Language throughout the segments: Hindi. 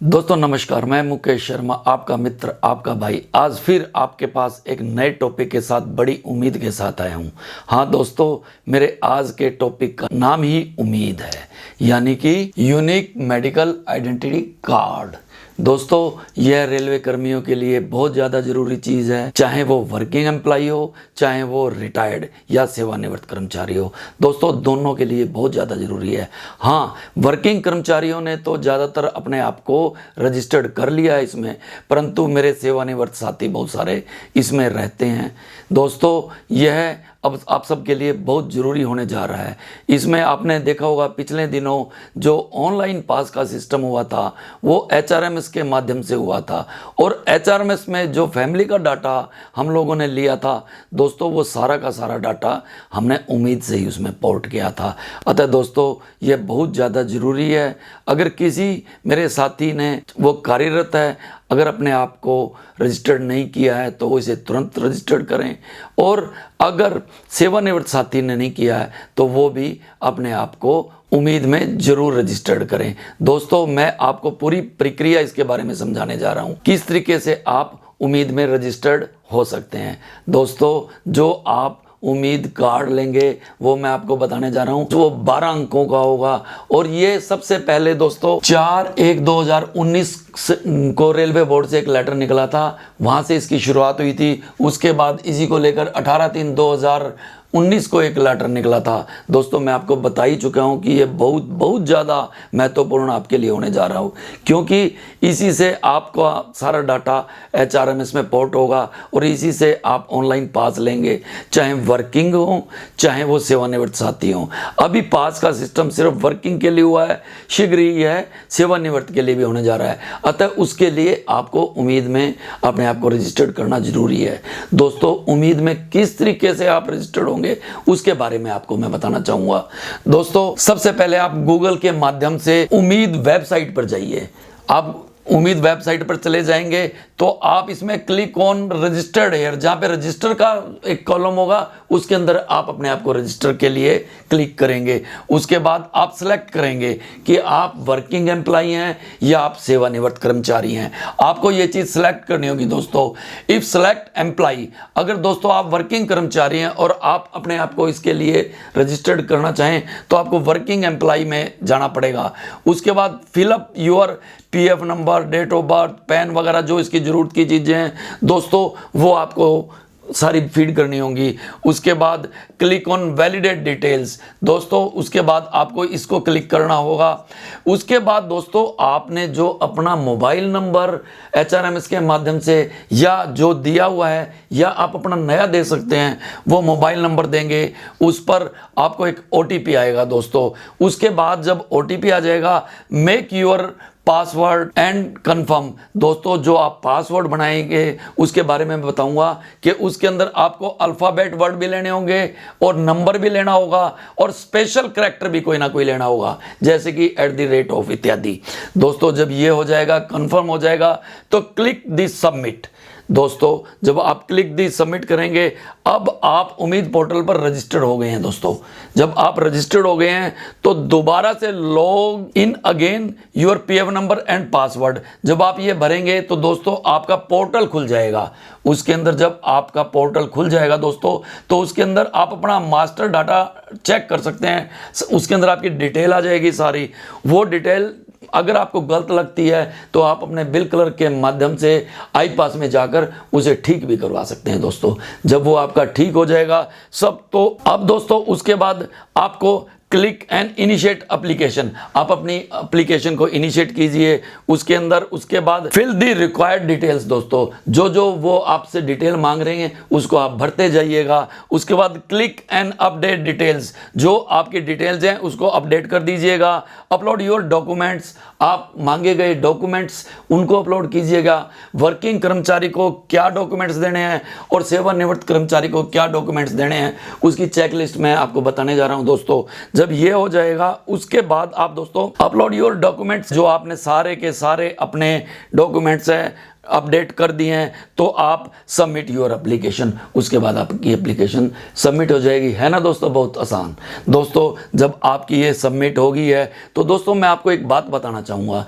दोस्तों नमस्कार, मैं मुकेश शर्मा, आपका मित्र, आपका भाई, आज फिर आपके पास एक नए टॉपिक के साथ बड़ी उम्मीद के साथ आया हूँ। हाँ दोस्तों, मेरे आज के टॉपिक का नाम ही उम्मीद है, यानी कि यूनिक मेडिकल आइडेंटिटी कार्ड। दोस्तों यह रेलवे कर्मियों के लिए बहुत ज़्यादा ज़रूरी चीज़ है, चाहे वो वर्किंग एम्प्लॉय हो, चाहे वो रिटायर्ड या सेवानिवृत्त कर्मचारी हो। दोस्तों दोनों के लिए बहुत ज़्यादा ज़रूरी है। हाँ, वर्किंग कर्मचारियों ने तो ज़्यादातर अपने आप को रजिस्टर्ड कर लिया है इसमें, परंतु मेरे सेवानिवृत्त साथी बहुत सारे इसमें रहते हैं। दोस्तों यह अब आप सबके लिए बहुत ज़रूरी होने जा रहा है। इसमें आपने देखा होगा पिछले दिनों जो ऑनलाइन पास का सिस्टम हुआ था वो HRMS के माध्यम से हुआ था, और HRMS में जो फैमिली का डाटा हम लोगों ने लिया था दोस्तों, वो सारा का सारा डाटा हमने उम्मीद से ही उसमें पोर्ट किया था। अतः दोस्तों ये बहुत ज़्यादा ज़रूरी है। अगर किसी मेरे साथी ने वो कार्यरत है, अगर अपने आप को रजिस्टर्ड नहीं किया है तो इसे तुरंत रजिस्टर्ड करें, और अगर सेवानिवृत्त साथी ने नहीं किया है तो वो भी अपने आप को उम्मीद में ज़रूर रजिस्टर्ड करें। दोस्तों मैं आपको पूरी प्रक्रिया इसके बारे में समझाने जा रहा हूँ, किस तरीके से आप उम्मीद में रजिस्टर्ड हो सकते हैं। दोस्तों जो आप उम्मीद कार्ड लेंगे वो मैं आपको बताने जा रहा हूँ, वो 12 अंकों का होगा, और ये सबसे पहले दोस्तों 4/1/2019 को रेलवे बोर्ड से एक लेटर निकला था, वहाँ से इसकी शुरुआत हुई थी। उसके बाद इसी को लेकर 18/3/2019 को एक लेटर निकला था। दोस्तों मैं आपको बता ही चुका हूँ कि ये बहुत ज़्यादा महत्वपूर्ण आपके लिए होने जा रहा हूँ, क्योंकि इसी से आपका सारा डाटा HRMS में पोर्ट होगा, और इसी से आप ऑनलाइन पास लेंगे, चाहे वर्किंग हो चाहे वो सेवानिवृत्त साथी हो। अभी पास का सिस्टम सिर्फ वर्किंग के लिए हुआ है, शीघ्र ही यह सेवानिवृत्त के लिए भी होने जा रहा है। अतः उसके लिए आपको उम्मीद में अपने आप को रजिस्टर्ड करना जरूरी है। दोस्तों उम्मीद में किस तरीके से आप रजिस्टर्ड होंगे उसके बारे में आपको मैं बताना चाहूँगा। दोस्तों सबसे पहले आप गूगल के माध्यम से उम्मीद वेबसाइट पर जाइए। आप उम्मीद वेबसाइट पर चले जाएंगे तो आप इसमें क्लिक ऑन रजिस्टर्ड हेयर, जहाँ पे रजिस्टर का एक कॉलम होगा उसके अंदर आप अपने आप को रजिस्टर के लिए क्लिक करेंगे। उसके बाद आप सेलेक्ट करेंगे कि आप वर्किंग एम्प्लॉय हैं या आप सेवानिवृत्त कर्मचारी हैं। आपको ये चीज़ सेलेक्ट करनी होगी दोस्तों। इफ सेलेक्ट एम्प्लॉय, अगर दोस्तों आप वर्किंग कर्मचारी हैं और आप अपने आप को इसके लिए रजिस्टर्ड करना चाहें तो आपको वर्किंग एम्प्लॉय में जाना पड़ेगा। उसके बाद fill up your PF number, date of birth, PAN वगैरह जो इसकी ज़रूरत की चीज़ें हैं दोस्तों वो आपको सारी फीड करनी होंगी। उसके बाद क्लिक ऑन वैलिडेट डिटेल्स दोस्तों, उसके बाद आपको इसको क्लिक करना होगा। उसके बाद दोस्तों आपने जो अपना मोबाइल नंबर HRMS के माध्यम से या जो दिया हुआ है या आप अपना नया दे सकते हैं, वो मोबाइल नंबर देंगे। उस पर आपको एक OTP आएगा दोस्तों। उसके बाद जब OTP आ जाएगा, make your password and confirm. दोस्तों जो आप पासवर्ड बनाएंगे उसके बारे में बताऊंगा कि उसके अंदर आपको अल्फ़ाबेट वर्ड भी लेने होंगे और नंबर भी लेना होगा, और स्पेशल कैरेक्टर भी कोई ना कोई लेना होगा, जैसे कि @ इत्यादि। दोस्तों जब ये हो जाएगा, कंफर्म हो जाएगा, तो क्लिक दी सबमिट। दोस्तों जब आप क्लिक दी सबमिट करेंगे, अब आप उम्मीद पोर्टल पर रजिस्टर्ड हो गए हैं। दोस्तों जब आप रजिस्टर्ड हो गए हैं तो दोबारा से log in again your PF number and password, जब आप ये भरेंगे तो दोस्तों आपका पोर्टल खुल जाएगा। उसके अंदर जब आपका पोर्टल खुल जाएगा दोस्तों, तो उसके अंदर आप अपना मास्टर डाटा चेक कर सकते हैं। उसके अंदर आपकी डिटेल आ जाएगी सारी। वो डिटेल अगर आपको गलत लगती है तो आप अपने बिल कलर के माध्यम से iPass में जाकर उसे ठीक भी करवा सकते हैं दोस्तों। जब वो आपका ठीक हो जाएगा सब, तो अब दोस्तों उसके बाद आपको क्लिक एंड इनिशिएट एप्लीकेशन, आप अपनी एप्लीकेशन को इनिशिएट कीजिए। उसके अंदर उसके बाद फिल दी रिक्वायर्ड डिटेल्स दोस्तों, जो वो आपसे डिटेल मांग रहे हैं उसको आप भरते जाइएगा। उसके बाद क्लिक एंड अपडेट डिटेल्स, जो आपकी डिटेल्स हैं उसको अपडेट कर दीजिएगा। अपलोड योर डॉक्यूमेंट्स, आप मांगे गए डॉक्यूमेंट्स उनको अपलोड कीजिएगा। वर्किंग कर्मचारी को क्या डॉक्यूमेंट्स देने हैं और सेवानिवृत्त कर्मचारी को क्या डॉक्यूमेंट्स देने हैं उसकी चेकलिस्ट मैं आपको बताने जा रहा हूं दोस्तों। जब ये हो जाएगा उसके बाद आप दोस्तों अपलोड योर डॉक्यूमेंट्स, जो आपने सारे के सारे अपने डॉक्यूमेंट्स हैं अपडेट कर दिए हैं, तो आप सबमिट योर एप्लीकेशन। उसके बाद आपकी एप्लीकेशन सबमिट हो जाएगी। है ना दोस्तों, बहुत आसान। दोस्तों जब आपकी ये सबमिट हो गई है तो दोस्तों मैं आपको एक बात बताना चाहूँगा,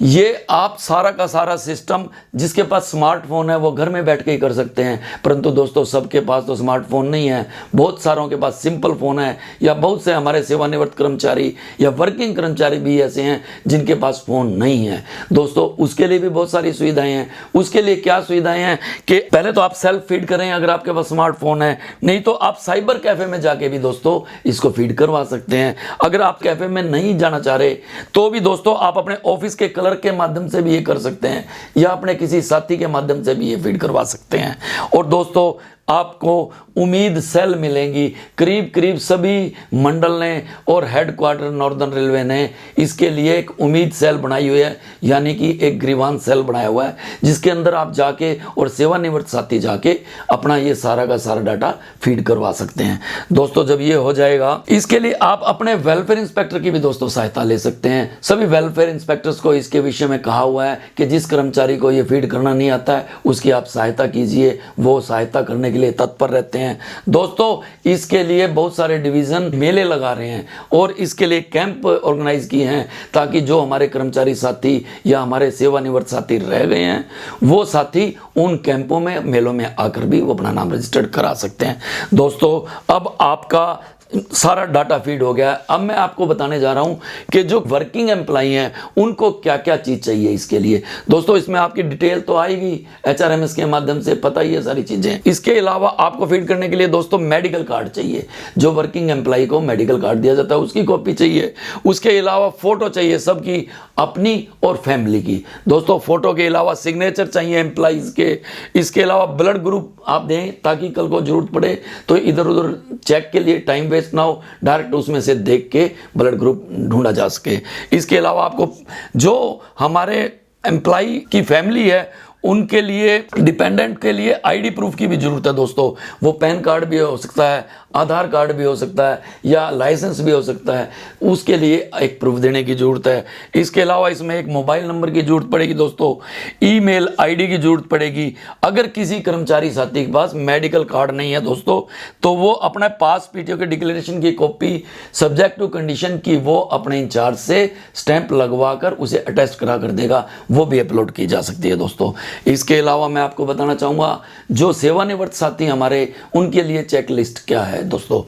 ये आप सारा का सारा सिस्टम, जिसके पास स्मार्टफोन है वो घर में बैठ के ही कर सकते हैं। परंतु दोस्तों सबके पास तो स्मार्टफोन नहीं है, बहुत सारों के पास सिंपल फोन है, या बहुत से हमारे सेवानिवृत्त कर्मचारी या वर्किंग कर्मचारी भी ऐसे हैं जिनके पास फोन नहीं है। दोस्तों उसके लिए भी बहुत सारी सुविधाएं हैं। उसके लिए क्या सुविधाएं हैं कि पहले तो आप सेल्फ फीड करें अगर आपके पास स्मार्टफोन है, नहीं तो आप साइबर कैफे में जाके भी दोस्तों इसको फीड करवा सकते हैं। अगर आप कैफे में नहीं जाना चाह रहे तो भी दोस्तों आप अपने ऑफिस के क्लर्क के माध्यम से भी ये कर सकते हैं, या अपने किसी साथी के माध्यम से भी ये फीड करवा सकते हैं। और दोस्तों आपको उम्मीद सेल मिलेंगी, करीब करीब सभी मंडल ने और हेडक्वार्टर नॉर्दर्न रेलवे ने इसके लिए एक उम्मीद सेल बनाई हुई है, यानी कि एक ग्रीवांस सेल बनाया हुआ है, जिसके अंदर आप जाके और सेवानिवृत्त साथी जाके अपना ये सारा का सारा डाटा फीड करवा सकते हैं। दोस्तों जब ये हो जाएगा, इसके लिए आप अपने वेलफेयर इंस्पेक्टर की भी दोस्तों सहायता ले सकते हैं। सभी वेलफेयर इंस्पेक्टर्स को इसके विषय में कहा हुआ है कि जिस कर्मचारी को ये फीड करना नहीं आता है उसकी आप सहायता कीजिए, वो सहायता करने के लिए तत्पर रहते हैं। दोस्तों इसके लिए बहुत सारे डिवीजन मेले लगा रहे हैं और इसके लिए कैंप ऑर्गेनाइज किए हैं, ताकि जो हमारे कर्मचारी साथी या हमारे सेवानिवृत्त साथी रह गए हैं वो साथी उन कैंपों में, मेलों में आकर भी वो अपना नाम रजिस्टर्ड करा सकते हैं। दोस्तों अब आपका सारा डाटा फीड हो गया है। अब मैं आपको बताने जा रहा हूं कि जो वर्किंग एम्प्लॉई हैं उनको क्या क्या चीज़ चाहिए इसके लिए। दोस्तों इसमें आपकी डिटेल तो आएगी HRMS के माध्यम से, पता ही है सारी चीज़ें। इसके अलावा आपको फीड करने के लिए दोस्तों मेडिकल कार्ड चाहिए, जो वर्किंग एम्प्लॉई को मेडिकल कार्ड दिया जाता है उसकी कॉपी चाहिए। उसके अलावा फ़ोटो चाहिए सबकी, अपनी और फैमिली की। दोस्तों फ़ोटो के अलावा सिग्नेचर चाहिए एम्प्लॉइज़ के। इसके अलावा ब्लड ग्रुप आप दें, ताकि कल को जरूरत पड़े तो इधर उधर चेक के लिए टाइम वेस्ट ना हो, डायरेक्ट उसमें से देख के ब्लड ग्रुप ढूंढा जा सके। इसके अलावा आपको जो हमारे एम्प्लॉई की फैमिली है उनके लिए, डिपेंडेंट के लिए आईडी प्रूफ की भी जरूरत है दोस्तों। वो पैन कार्ड भी हो सकता है, आधार कार्ड भी हो सकता है, या लाइसेंस भी हो सकता है, उसके लिए एक प्रूफ देने की जरूरत है। इसके अलावा इसमें एक मोबाइल नंबर की जरूरत पड़ेगी दोस्तों, ईमेल आईडी की जरूरत पड़ेगी। अगर किसी कर्मचारी साथी के पास मेडिकल कार्ड नहीं है दोस्तों, तो वो अपना पास PTO के डिक्लेरेशन की कॉपी सब्जेक्ट टू कंडीशन की वो अपने इंचार्ज से स्टैंप लगवा कर उसे अटैच करा कर देगा, वो भी अपलोड की जा सकती है दोस्तों। इसके अलावा मैं आपको बताना चाहूँगा जो सेवानिवृत्त साथी हमारे, उनके लिए चेक लिस्ट क्या है दोस्तों।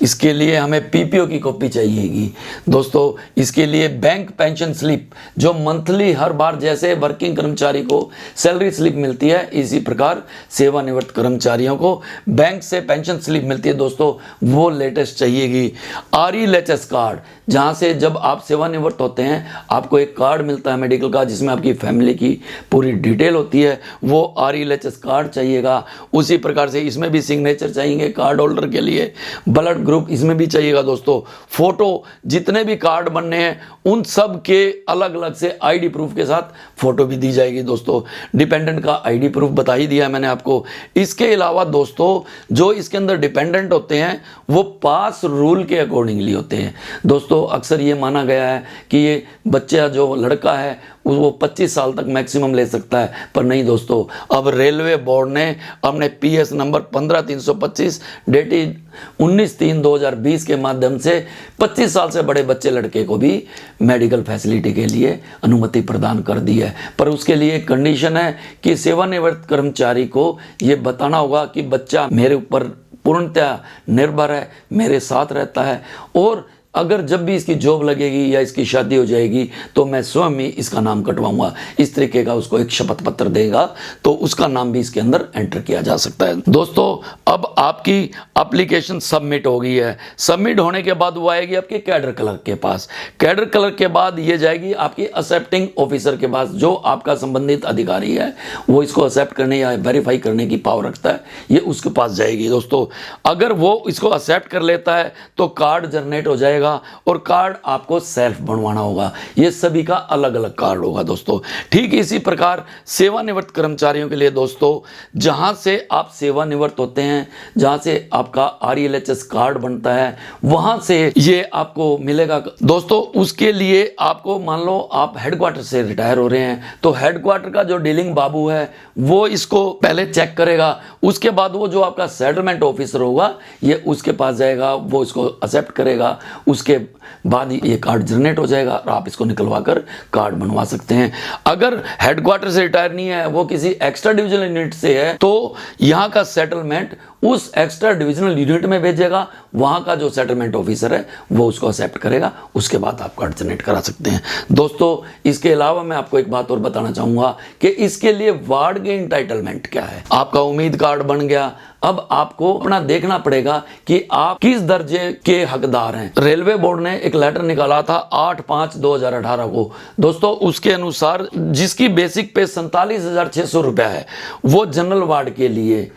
इसके लिए हमें PPO की कॉपी चाहिएगी दोस्तों। इसके लिए बैंक पेंशन स्लिप, जो मंथली हर बार जैसे वर्किंग कर्मचारी को सैलरी स्लिप मिलती है, इसी प्रकार सेवानिवृत्त कर्मचारियों को बैंक से पेंशन स्लिप मिलती है दोस्तों, वो लेटेस्ट चाहिएगी। RLHS कार्ड, जहाँ से जब आप सेवानिवृत्त होते हैं आपको एक कार्ड मिलता है मेडिकल का, जिसमें आपकी फैमिली की पूरी डिटेल होती है, वो RLHS कार्ड चाहिएगा। उसी प्रकार से इसमें भी सिग्नेचर चाहिए कार्ड होल्डर के लिए, ब्लड ग्रुप इसमें भी चाहिएगा दोस्तों। फोटो, जितने भी कार्ड बनने हैं उन सब के अलग अलग से आईडी प्रूफ के साथ फोटो भी दी जाएगी दोस्तों। डिपेंडेंट का आईडी प्रूफ बता ही दिया है मैंने आपको। इसके अलावा दोस्तों जो इसके अंदर डिपेंडेंट होते हैं वो पास रूल के अकॉर्डिंगली होते हैं दोस्तों। अक्सर ये माना गया है कि ये बच्चा जो लड़का है वो 25 साल तक मैक्सिमम ले सकता है, पर नहीं दोस्तों। अब रेलवे बोर्ड ने अपने PS नंबर 15325 डेटेड 19/3/2020 के माध्यम से 25 साल से बड़े बच्चे लड़के को भी मेडिकल फैसिलिटी के लिए अनुमति प्रदान कर दी है। पर उसके लिए कंडीशन है कि सेवानिवृत्त कर्मचारी को ये बताना होगा कि बच्चा मेरे ऊपर पूर्णतः निर्भर है, मेरे साथ रहता है, और अगर जब भी इसकी जॉब लगेगी या इसकी शादी हो जाएगी तो मैं स्वयं ही इसका नाम कटवाऊंगा। इस तरीके का उसको एक शपथ पत्र देगा तो उसका नाम भी इसके अंदर एंटर किया जा सकता है दोस्तों। अब आपकी एप्लीकेशन सबमिट हो गई है। सबमिट होने के बाद वो आएगी आपके कैडर क्लर्क के पास। कैडर क्लर्क के बाद ये जाएगी आपकी एक्सेप्टिंग ऑफिसर के पास, जो आपका संबंधित अधिकारी है, वो इसको एक्सेप्ट करने या वेरीफाई करने की पावर रखता है, ये उसके पास जाएगी दोस्तों। अगर वो इसको एक्सेप्ट कर लेता है तो कार्ड जनरेट हो जाएगा, और कार्ड आपको सेल्फ बनवाना होगा। ये सभी का अलग अलग कार्ड होगा दोस्तों। ठीक इसी प्रकार सेवानिवृत्त कर्मचारियों के लिए दोस्तों, जहां से आप सेवानिवृत्त होते हैं, जहां से आपका RLHS कार्ड बनता है, वहां से ये आपको मिलेगा दोस्तों। उसके लिए आपको, मान लो आप हेडक्वार्टर से रिटायर हो रहे हैं, तो हेडक्वार्टर का जो डीलिंग बाबू है वो इसको पहले चेक करेगा। उसके बाद वो जो आपका सेटलमेंट ऑफिसर होगा ये उसके पास जाएगा, वो इसको एक्सेप्ट करेगा। उसके बाद ये कार्ड जनरेट हो जाएगा और आप इसको निकलवा कर कार्ड बनवा सकते हैं। अगर हेडक्वार्टर से रिटायर नहीं है, वो किसी एक्स्ट्रा डिविजनल यूनिट से है, तो यहाँ का सेटलमेंट उस एक्स्ट्रा डिविजनल यूनिट में भेजेगा। वहां का जो सेटलमेंट ऑफिसर है वो उसको एक्सेप्ट करेगा, उसके बाद आप कार्ड जनरेट करा सकते हैं। दोस्तों, इसके अलावा मैं आपको एक बात और बताना चाहूंगा कि इसके लिए वार्ड के इंटाइटलमेंट क्या है। आपका उम्मीद कार्ड बन गया, अब आपको अपना देखना पड़ेगा कि आप किस दर्जे के हकदार हैं। रेलवे बोर्ड ने एक लेटर निकाला था 8/5/2018 को। दोस्तों, उसके अनुसार जिसकी बेसिक पे 47,600 रुपया है वो जनरल वार्ड के लिए,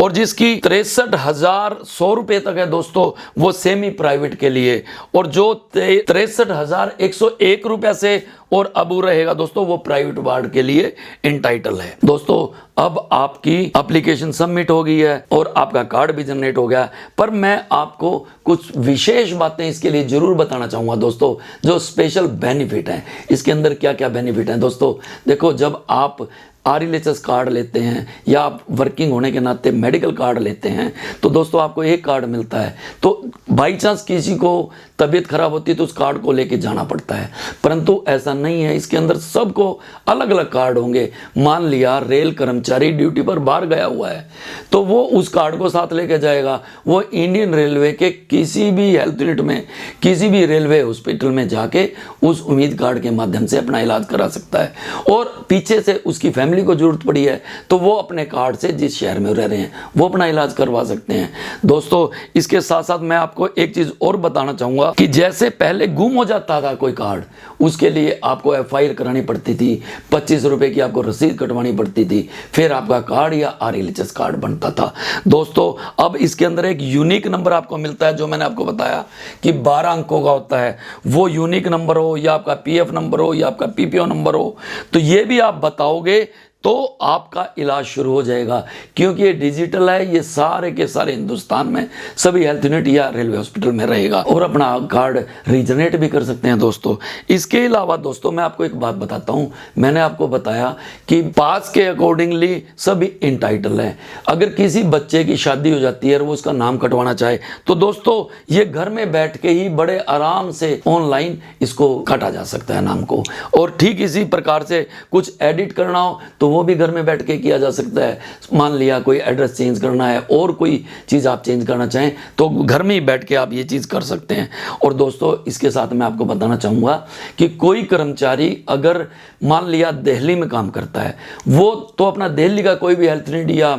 और जिसकी 63,100 रुपये तक है दोस्तों वो सेमी प्राइवेट के लिए, और जो 63,101 रुपया से और अबू रहेगा दोस्तों वो प्राइवेट वार्ड के लिए इंटाइटल है। दोस्तों, अब आपकी एप्लीकेशन सबमिट हो गई है और आपका कार्ड भी जनरेट हो गया, पर मैं आपको कुछ विशेष बातें इसके लिए जरूर बताना चाहूंगा दोस्तों, जो स्पेशल बेनिफिट हैं। इसके अंदर क्या क्या बेनिफिट हैं दोस्तों, देखो, जब आप RLHS कार्ड लेते हैं या आप वर्किंग होने के नाते मेडिकल कार्ड लेते हैं तो दोस्तों आपको एक कार्ड मिलता है। तो बाई चांस किसी को तबीयत खराब होती है तो उस कार्ड को लेके जाना पड़ता है, परंतु ऐसा नहीं है। इसके अंदर सबको अलग अलग कार्ड होंगे। मान लिया रेल कर्मचारी ड्यूटी पर बाहर गया हुआ है तो वो उस कार्ड को साथ लेके जाएगा। वो इंडियन रेलवे के किसी भी हेल्थ यूनिट में, किसी भी रेलवे हॉस्पिटल में जाके उस उम्मीद कार्ड के माध्यम से अपना इलाज करा सकता है। और पीछे से उसकी फैमिली को जरूरत पड़ी है तो वो अपने कार्ड से जिस शहर में रह रहे हैं वो अपना इलाज करवा सकते हैं। दोस्तों, इसके साथ साथ मैं आपको एक चीज और बताना चाहूंगा कि जैसे पहले गुम हो जाता था कोई कार्ड, उसके लिए आपको FIR करानी पड़ती थी, 25 रुपए की आपको रसीद कटवानी पड़ती थी, फिर आपका कार्ड या RLHS कार्ड बनता था। दोस्तों, अब इसके अंदर एक यूनिक नंबर आपको मिलता है, जो मैंने आपको बताया कि 12 अंकों का होता है। वो यूनिक नंबर हो या आपका PF नंबर हो या आपका PPO नंबर हो, तो ये भी आप बताओगे तो आपका इलाज शुरू हो जाएगा, क्योंकि ये डिजिटल है। ये सारे के सारे हिंदुस्तान में सभी हेल्थ यूनिट या रेलवे हॉस्पिटल में रहेगा और अपना कार्ड रीजनरेट भी कर सकते हैं दोस्तों। इसके अलावा दोस्तों मैं आपको एक बात बताता हूं, मैंने आपको बताया कि पास के अकॉर्डिंगली सभी इंटाइटल है। अगर किसी बच्चे की शादी हो जाती है और वो उसका नाम कटवाना चाहे तो दोस्तों ये घर में बैठ के ही बड़े आराम से ऑनलाइन इसको काटा जा सकता है नाम को। और ठीक इसी प्रकार से कुछ एडिट करना हो तो वो भी घर में बैठ के किया जा सकता है। मान लिया कोई एड्रेस चेंज करना है और कोई चीज़ आप चेंज करना चाहें तो घर में ही बैठ के आप ये चीज़ कर सकते हैं। और दोस्तों, इसके साथ मैं आपको बताना चाहूँगा कि कोई कर्मचारी अगर मान लिया दिल्ली में काम करता है, वो तो अपना दिल्ली का कोई भी हेल्थ यूनिट या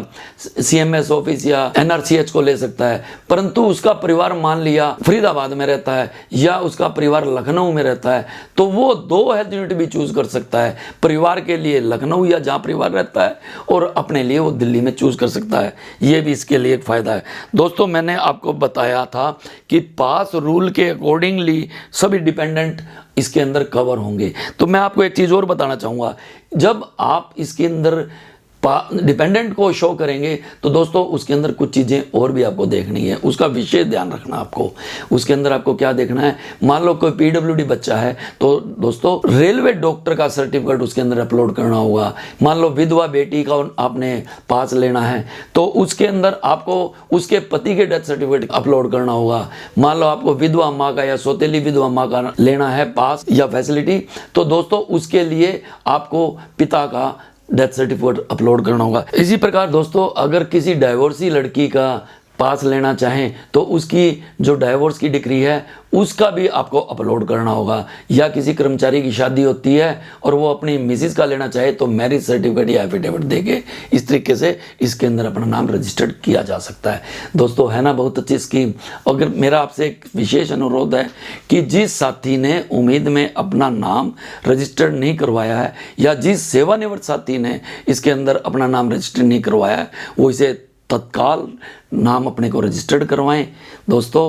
CMS ऑफिस या NRCH को ले सकता है, परंतु उसका परिवार मान लिया फरीदाबाद में रहता है या उसका परिवार लखनऊ में रहता है तो वो 2 हेल्थ यूनिट भी चूज कर सकता है। परिवार के लिए लखनऊ या जहाँ परिवार रहता है और अपने लिए वो दिल्ली में चूज कर सकता है। ये भी इसके लिए एक फायदा है। दोस्तों, मैंने आपको बताया था कि पास रूल के अकॉर्डिंगली सभी डिपेंडेंट इसके अंदर कवर होंगे। तो मैं आपको एक चीज़ और बताना चाहूँगा, जब आप इसके अंदर डिपेंडेंट को शो करेंगे तो दोस्तों उसके अंदर कुछ चीज़ें और भी आपको देखनी है, उसका विशेष ध्यान रखना आपको। उसके अंदर आपको क्या देखना है, मान लो कोई PWD बच्चा है तो दोस्तों रेलवे डॉक्टर का सर्टिफिकेट उसके अंदर अपलोड करना होगा। मान लो विधवा बेटी का आपने पास लेना है तो उसके अंदर आपको उसके पति के डेथ सर्टिफिकेट अपलोड करना होगा। मान लो आपको विधवा माँ का या सौतेली विधवा माँ का लेना है पास या फैसिलिटी, तो दोस्तों उसके लिए आपको पिता का डेथ सर्टिफिकेट अपलोड करना होगा। इसी प्रकार दोस्तों, अगर किसी डाइवोर्सी लड़की का पास लेना चाहें तो उसकी जो डाइवोर्स की डिक्री है उसका भी आपको अपलोड करना होगा। या किसी कर्मचारी की शादी होती है और वो अपनी मिसिस का लेना चाहे तो मैरिज सर्टिफिकेट या एफिडेविट देके इस तरीके से इसके अंदर अपना नाम रजिस्टर्ड किया जा सकता है। दोस्तों, है ना बहुत अच्छी स्कीम। अगर मेरा आपसे एक विशेष अनुरोध है कि जिस साथी ने उम्मीद में अपना नाम रजिस्टर्ड नहीं करवाया है या जिस सेवानिवृत्त साथी ने इसके अंदर अपना नाम रजिस्टर्ड नहीं करवाया है वो इसे तत्काल नाम अपने को रजिस्टर्ड करवाएं। दोस्तों,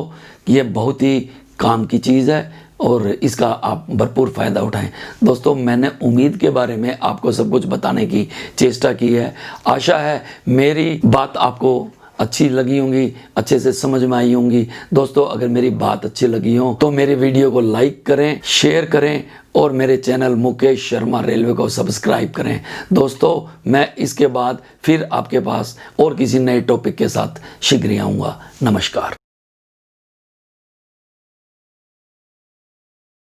ये बहुत ही काम की चीज़ है और इसका आप भरपूर फ़ायदा उठाएं। दोस्तों, मैंने उम्मीद के बारे में आपको सब कुछ बताने की चेष्टा की है। आशा है मेरी बात आपको अच्छी लगी होंगी, अच्छे से समझ में आई होंगी। दोस्तों, अगर मेरी बात अच्छी लगी हो तो मेरे वीडियो को लाइक करें, शेयर करें और मेरे चैनल मुकेश शर्मा रेलवे को सब्सक्राइब करें। दोस्तों, मैं इसके बाद फिर आपके पास और किसी नए टॉपिक के साथ शीघ्र आऊँगा। नमस्कार।